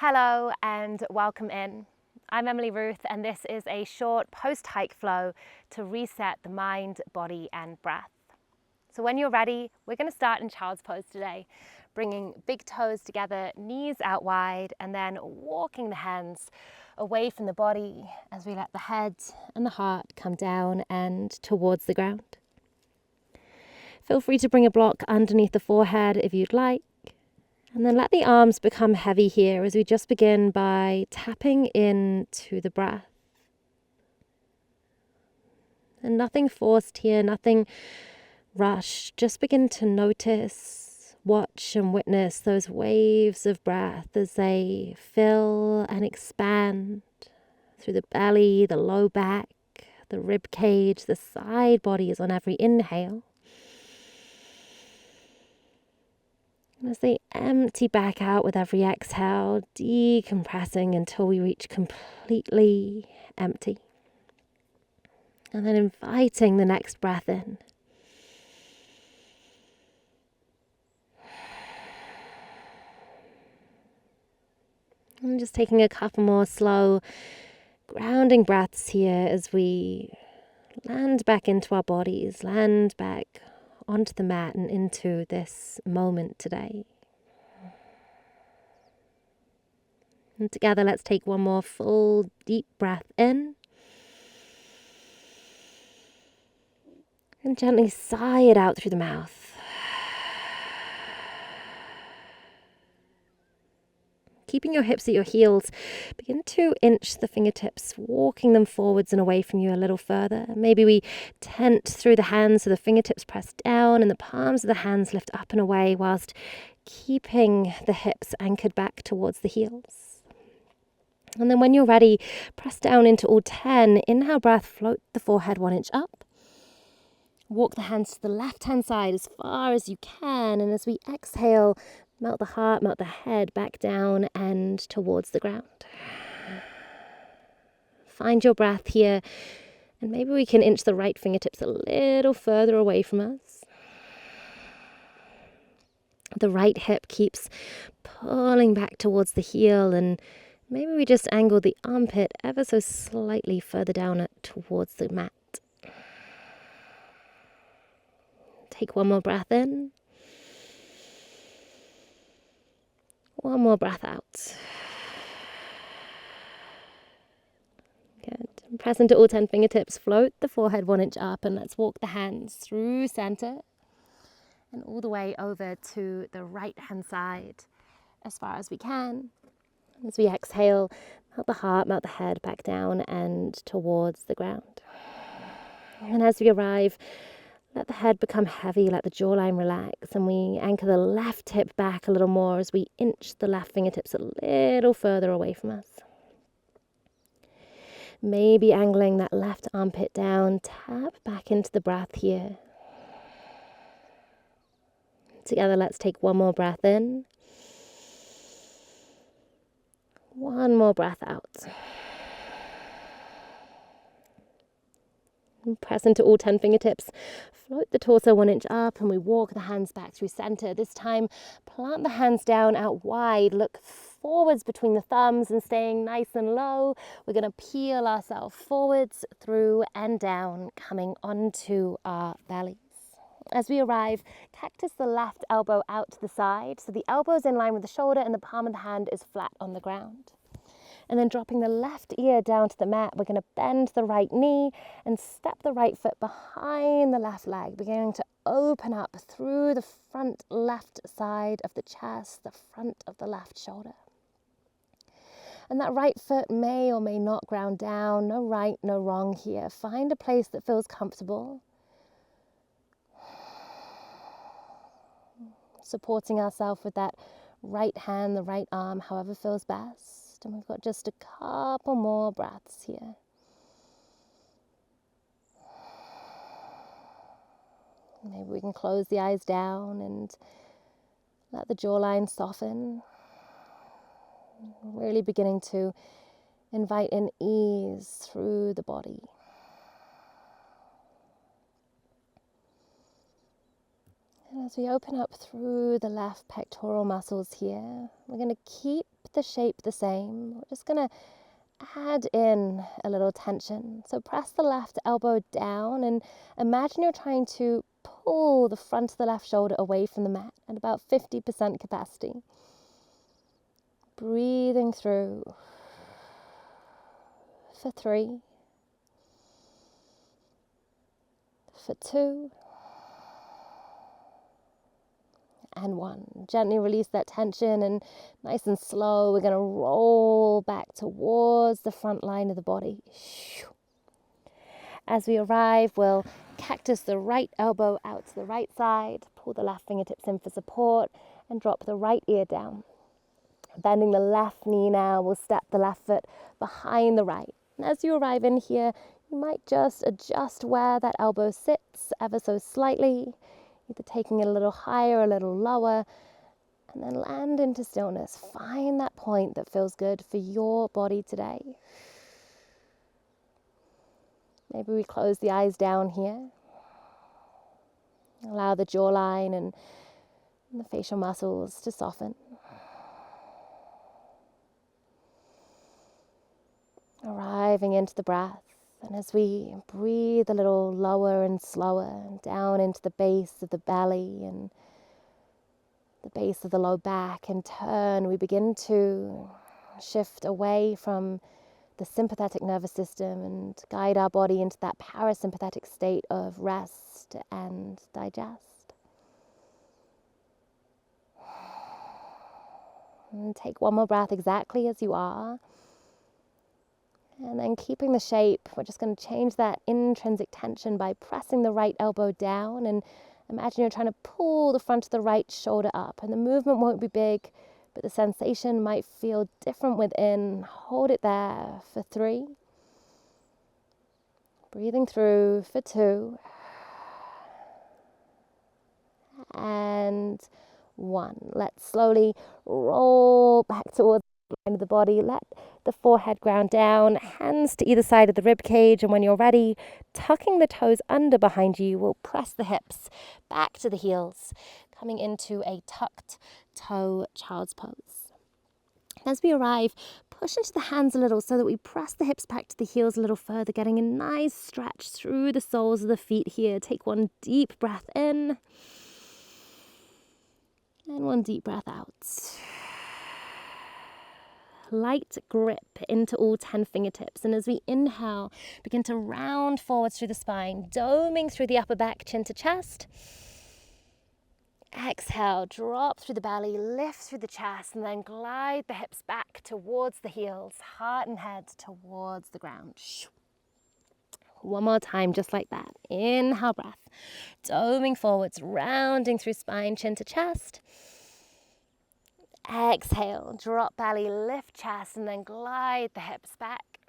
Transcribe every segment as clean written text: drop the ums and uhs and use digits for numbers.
Hello and welcome in. I'm Emily Ruth and this is a short post-hike flow to reset the mind, body and breath. So when you're ready, we're going to start in child's pose today, bringing big toes together, knees out wide, and then walking the hands away from the body as we let the head and the heart come down and towards the ground. Feel free to bring a block underneath the forehead if you'd like. And then let the arms become heavy here as we just begin by tapping into the breath. And nothing forced here, nothing rushed. Just begin to notice, watch and witness those waves of breath as they fill and expand through the belly, the low back, the rib cage, the side bodies on every inhale. And as they empty back out with every exhale, decompressing until we reach completely empty. And then inviting the next breath in. And just taking a couple more slow, grounding breaths here as we land back into our bodies, land back onto the mat and into this moment today. And together, let's take one more full, deep breath in. And gently sigh it out through the mouth. Keeping your hips at your heels, begin to inch the fingertips, walking them forwards and away from you a little further. Maybe we tent through the hands so the fingertips press down and the palms of the hands lift up and away whilst keeping the hips anchored back towards the heels. And then when you're ready, press down into all 10. Inhale breath, float the forehead 1 inch up. Walk the hands to the left-hand side as far as you can. And as we exhale, melt the heart, melt the head back down and towards the ground. Find your breath here. And maybe we can inch the right fingertips a little further away from us. The right hip keeps pulling back towards the heel. And maybe we just angle the armpit ever so slightly further down towards the mat. Take one more breath in. One more breath out. Good. Press into all 10 fingertips. Float the forehead 1 inch up and let's walk the hands through center and all the way over to the right hand side as far as we can. As we exhale, melt the heart, melt the head back down and towards the ground. And as we arrive, let the head become heavy, let the jawline relax, and we anchor the left hip back a little more as we inch the left fingertips a little further away from us. Maybe angling that left armpit down, tap back into the breath here. Together, let's take one more breath in. One more breath out. And press into all 10 fingertips. Float the torso 1 inch up and we walk the hands back through center. This time, plant the hands down out wide. Look forwards between the thumbs and staying nice and low. We're going to peel ourselves forwards, through and down, coming onto our bellies. As we arrive, cactus the left elbow out to the side. So the elbow is in line with the shoulder and the palm of the hand is flat on the ground. And then dropping the left ear down to the mat, we're going to bend the right knee and step the right foot behind the left leg, beginning to open up through the front left side of the chest, the front of the left shoulder. And that right foot may or may not ground down. No right, no wrong here. Find a place that feels comfortable. Supporting ourselves with that right hand, the right arm, however feels best. And we've got just a couple more breaths here. Maybe we can close the eyes down and let the jawline soften. Really beginning to invite in ease through the body. And as we open up through the left pectoral muscles here, we're going to keep the shape the same. We're just going to add in a little tension. So press the left elbow down and imagine you're trying to pull the front of the left shoulder away from the mat at about 50% capacity. Breathing through for 3, for 2, and 1. Gently release that tension, and nice and slow, we're going to roll back towards the front line of the body. As we arrive, we'll cactus the right elbow out to the right side, pull the left fingertips in for support, and drop the right ear down. Bending the left knee now, we'll step the left foot behind the right. And as you arrive in here, you might just adjust where that elbow sits ever so slightly, either taking it a little higher, a little lower, and then land into stillness. Find that point that feels good for your body today. Maybe we close the eyes down here. Allow the jawline and the facial muscles to soften. Arriving into the breath, and as we breathe a little lower and slower down into the base of the belly and the base of the low back, and turn, we begin to shift away from the sympathetic nervous system and guide our body into that parasympathetic state of rest and digest. And take one more breath exactly as you are. And then keeping the shape, we're just going to change that intrinsic tension by pressing the right elbow down, and imagine you're trying to pull the front of the right shoulder up, and the movement won't be big, but the sensation might feel different within. Hold it there for 3. Breathing through for 2. And 1. Let's slowly roll back towards the line of the body. Let the forehead ground down, hands to either side of the rib cage, and when you're ready, tucking the toes under behind you, we'll press the hips back to the heels, coming into a tucked toe child's pose. As we arrive, push into the hands a little so that we press the hips back to the heels a little further, getting a nice stretch through the soles of the feet here. Take one deep breath in, and one deep breath out. Light grip into all 10 fingertips, and as we inhale, begin to round forwards through the spine, doming through the upper back, chin to chest. Exhale, drop through the belly, lift through the chest, and then glide the hips back towards the heels, heart and head towards the ground. One more time, just like that. Inhale, breath, doming forwards, rounding through spine, chin to chest. Exhale, drop belly, lift chest, and then glide the hips back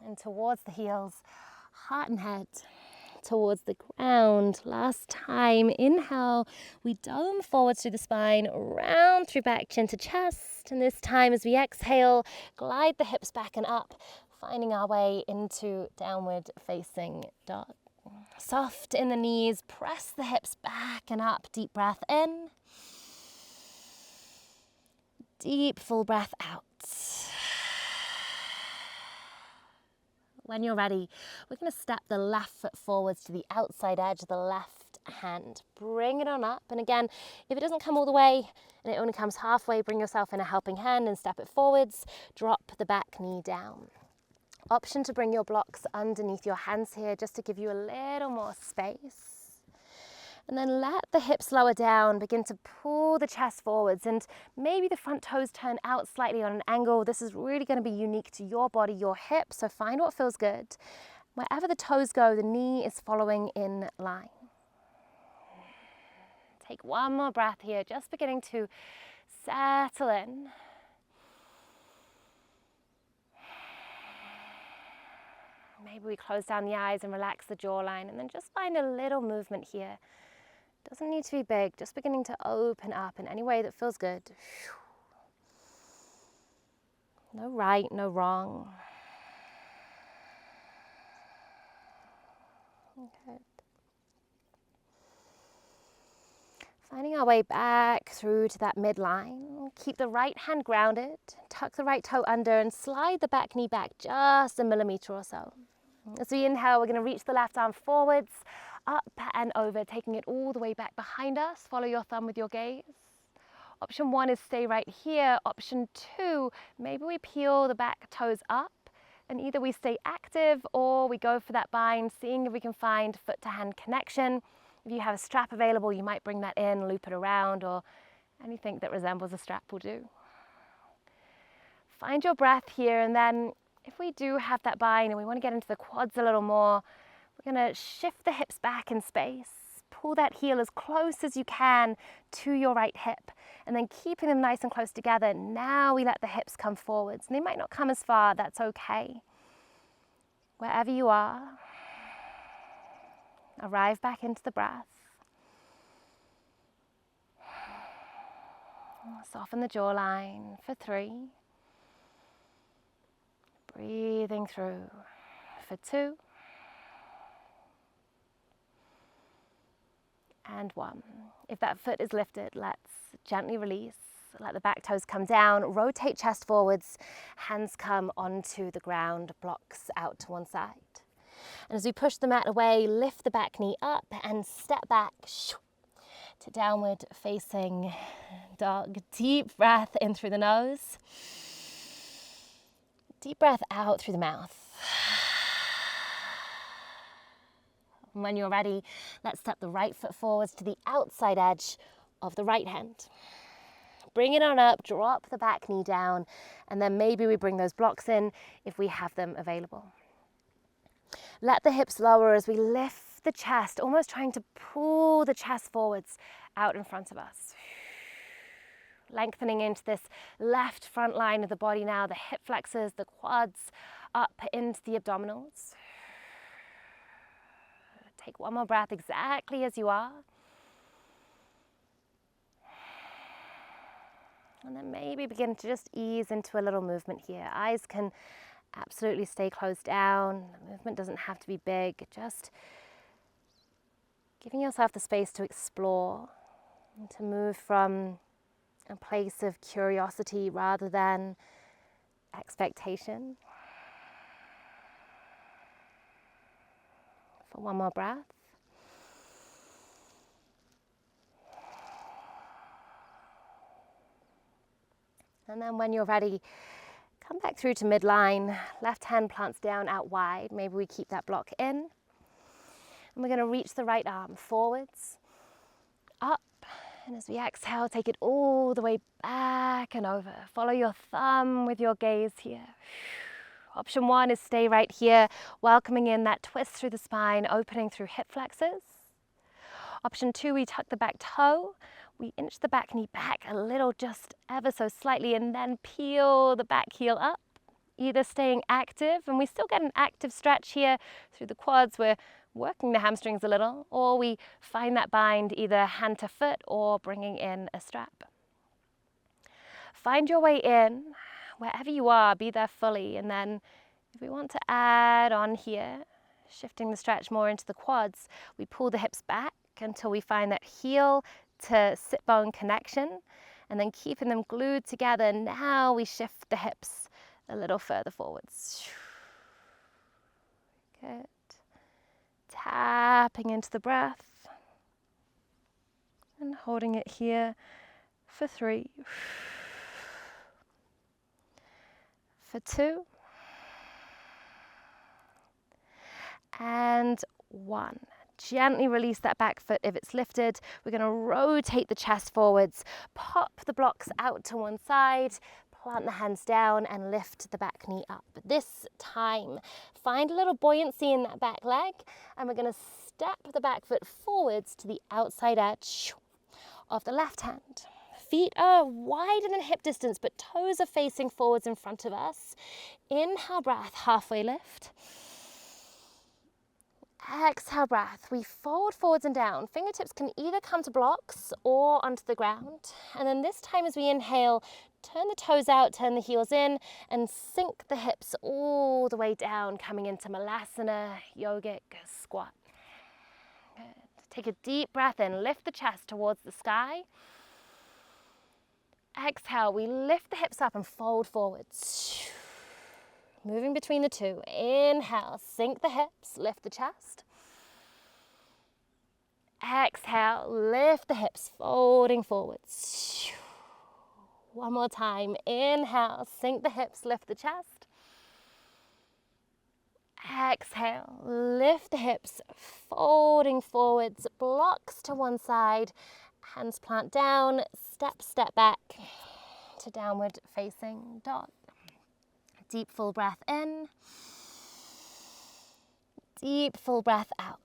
and towards the heels, heart and head towards the ground. Last time, inhale, we dome forwards through the spine, round through back, chin to chest, and this time as we exhale, glide the hips back and up, finding our way into downward facing dog. Soft in the knees, press the hips back and up, deep breath in. Deep, full breath out. When you're ready, we're going to step the left foot forwards to the outside edge of the left hand. Bring it on up. And again, if it doesn't come all the way and it only comes halfway, bring yourself in a helping hand and step it forwards. Drop the back knee down. Option to bring your blocks underneath your hands here just to give you a little more space. And then let the hips lower down, begin to pull the chest forwards, and maybe the front toes turn out slightly on an angle. This is really going to be unique to your body, your hips, so find what feels good. Wherever the toes go, the knee is following in line. Take one more breath here, just beginning to settle in. Maybe we close down the eyes and relax the jawline, and then just find a little movement here. Doesn't need to be big, just beginning to open up in any way that feels good. No right, no wrong. Okay. Finding our way back through to that midline. Keep the right hand grounded, tuck the right toe under and slide the back knee back just a millimeter or so. As we inhale, we're going to reach the left arm forwards, up and over, taking it all the way back behind us. Follow your thumb with your gaze. Option 1 is stay right here. Option 2, maybe we peel the back toes up and either we stay active or we go for that bind, seeing if we can find foot to hand connection. If you have a strap available, you might bring that in, loop it around, or anything that resembles a strap will do. Find your breath here, and then if we do have that bind and we want to get into the quads a little more, we're going to shift the hips back in space. Pull that heel as close as you can to your right hip, and then keeping them nice and close together. Now we let the hips come forwards, and they might not come as far, that's okay. Wherever you are, arrive back into the breath. Soften the jawline for 3. Breathing through for 2. And 1. If that foot is lifted, let's gently release. Let the back toes come down, rotate chest forwards, hands come onto the ground, blocks out to one side. And as we push the mat away, lift the back knee up and step back to downward facing dog. Deep breath in through the nose. Deep breath out through the mouth. And when you're ready, let's step the right foot forwards to the outside edge of the right hand. Bring it on up, drop the back knee down, and then maybe we bring those blocks in if we have them available. Let the hips lower as we lift the chest, almost trying to pull the chest forwards out in front of us. Lengthening into this left front line of the body now, the hip flexors, the quads, up into the abdominals. Take one more breath exactly as you are. And then maybe begin to just ease into a little movement here. Eyes can absolutely stay closed down. The movement doesn't have to be big. Just giving yourself the space to explore and to move from a place of curiosity rather than expectation. For one more breath. And then when you're ready, come back through to midline. Left hand plants down out wide. Maybe we keep that block in. And we're going to reach the right arm forwards, up. And as we exhale, take it all the way back and over. Follow your thumb with your gaze here. Option 1 is stay right here, welcoming in that twist through the spine, opening through hip flexors. Option 2, we tuck the back toe. We inch the back knee back a little, just ever so slightly, and then peel the back heel up. Either staying active, and we still get an active stretch here through the quads. We're working the hamstrings a little, or we find that bind either hand to foot or bringing in a strap. Find your way in, wherever you are, be there fully, and then if we want to add on here, shifting the stretch more into the quads, we pull the hips back until we find that heel to sit bone connection, and then keeping them glued together, now we shift the hips a little further forwards. Good. Tapping into the breath and holding it here for 3, for 2, and 1. Gently release that back foot if it's lifted. We're going to rotate the chest forwards, pop the blocks out to one side, plant the hands down and lift the back knee up. This time, find a little buoyancy in that back leg, and we're going to step the back foot forwards to the outside edge of the left hand. Feet are wider than hip distance, but toes are facing forwards in front of us. Inhale, breath, halfway lift. Exhale, breath. We fold forwards and down. Fingertips can either come to blocks or onto the ground. And then this time as we inhale, turn the toes out, turn the heels in, and sink the hips all the way down, coming into Malasana, Yogic, squat. Good. Take a deep breath in, lift the chest towards the sky. Exhale, we lift the hips up and fold forwards. Moving between the two. Inhale, sink the hips, lift the chest. Exhale, lift the hips, folding forwards. One more time. Inhale, sink the hips, lift the chest. Exhale, lift the hips, folding forwards, blocks to one side, hands plant down, step back to downward facing dog. Deep full breath in, deep full breath out.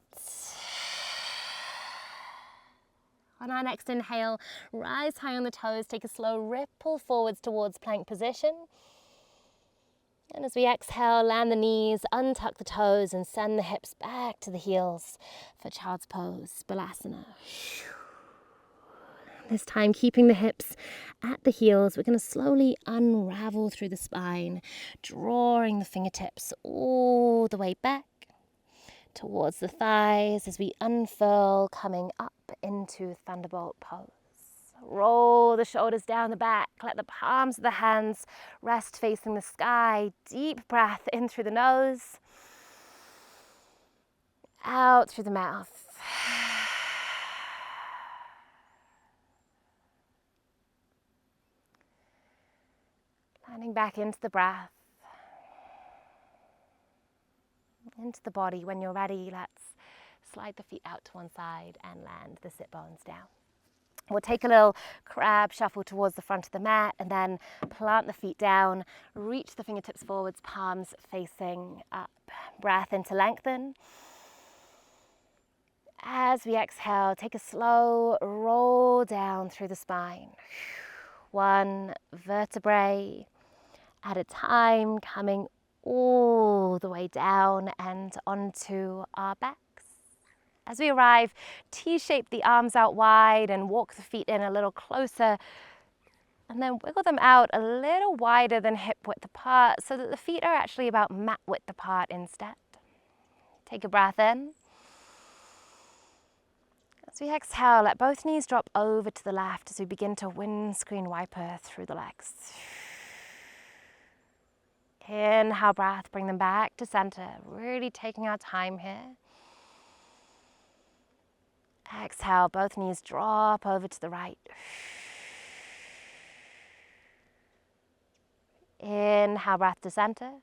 On our next inhale, rise high on the toes, take a slow ripple forwards towards plank position. And as we exhale, land the knees, untuck the toes and send the hips back to the heels for child's pose, balasana. This time, keeping the hips at the heels, we're going to slowly unravel through the spine, drawing the fingertips all the way back towards the thighs as we unfurl, coming up into thunderbolt pose. Roll the shoulders down the back, let the palms of the hands rest facing the sky. Deep breath in through the nose, out through the mouth. Landing back into the breath, into the body. When you're ready, let's slide the feet out to one side and land the sit bones down. We'll take a little crab shuffle towards the front of the mat and then plant the feet down, reach the fingertips forwards, palms facing up. Breath in to lengthen. As we exhale, take a slow roll down through the spine. One vertebrae at a time, coming all the way down and onto our backs. As we arrive, T-shape the arms out wide and walk the feet in a little closer, and then wiggle them out a little wider than hip width apart so that the feet are actually about mat width apart instead. Take a breath in. As we exhale, let both knees drop over to the left as we begin to windscreen wiper through the legs. Inhale, breath, bring them back to center, really taking our time here. Exhale, both knees drop over to the right. Inhale, breath to center.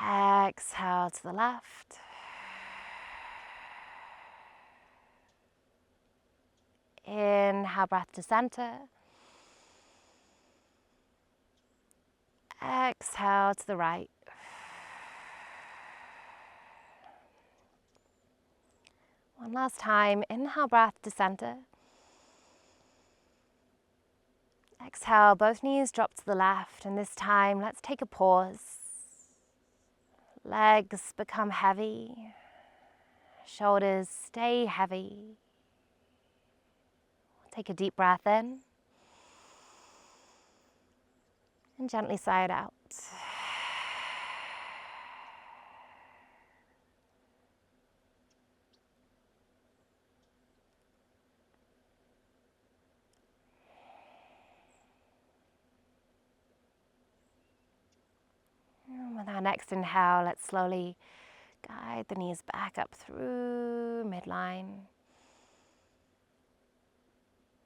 Exhale to the left. Inhale, breath to center. Exhale to the right. One last time, inhale, breath to center. Exhale, both knees drop to the left, and this time let's take a pause. Legs become heavy. Shoulders stay heavy. Take a deep breath in. And gently sigh it out. And with our next inhale, let's slowly guide the knees back up through midline.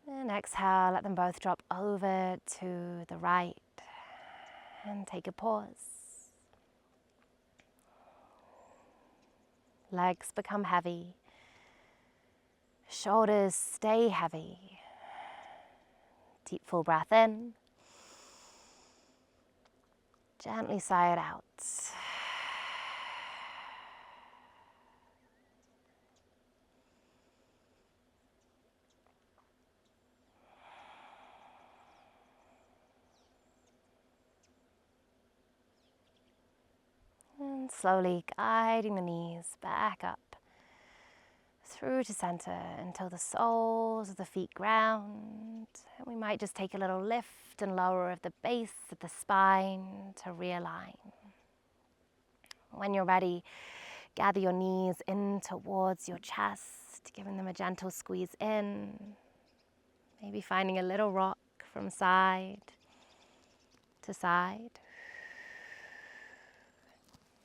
And exhale, let them both drop over to the right. And take a pause. Legs become heavy. Shoulders stay heavy. Deep full breath in. Gently sigh it out. And slowly guiding the knees back up through to center until the soles of the feet ground. And we might just take a little lift and lower of the base of the spine to realign. When you're ready, Gather your knees in towards your chest, giving them a gentle squeeze in. Maybe finding a little rock from side to side.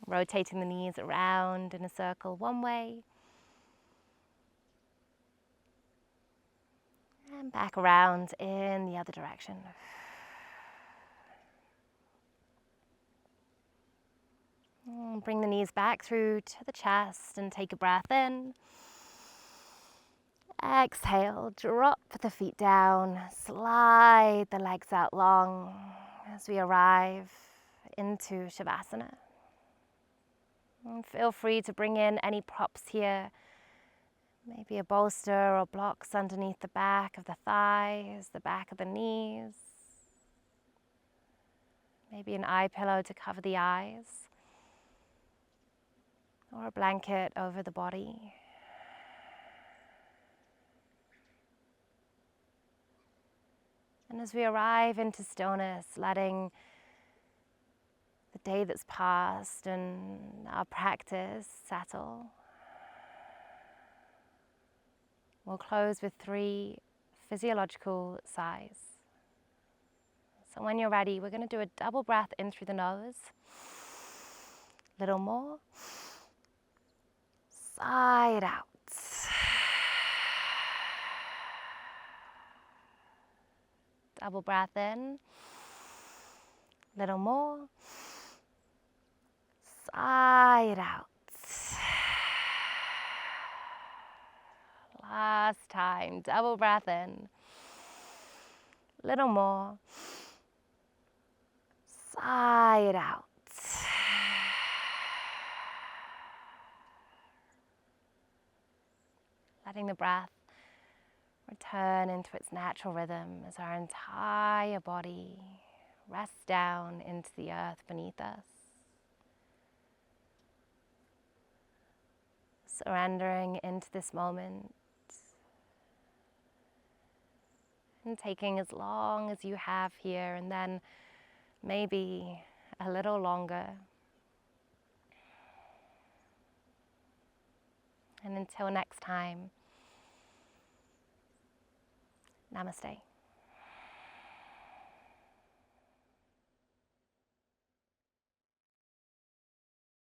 Rotating the knees around in a circle one way. And back around in the other direction. Bring the knees back through to the chest and take a breath in. Exhale, drop the feet down, slide the legs out long as we arrive into Shavasana. And feel free to bring in any props here, maybe a bolster or blocks underneath the back of the thighs, the back of the knees, maybe an eye pillow to cover the eyes, or a blanket over the body. And as we arrive into stillness, letting the day that's passed and our practice settle, we'll close with 3 physiological sighs. So when you're ready, we're going to do a double breath in through the nose. Little more. Sigh it out. Double breath in. Little more. Sigh it out. Last time. Double breath in. Little more. Sigh it out. Letting the breath return into its natural rhythm as our entire body rests down into the earth beneath us. Surrendering into this moment and taking as long as you have here, and then maybe a little longer. And until next time, namaste.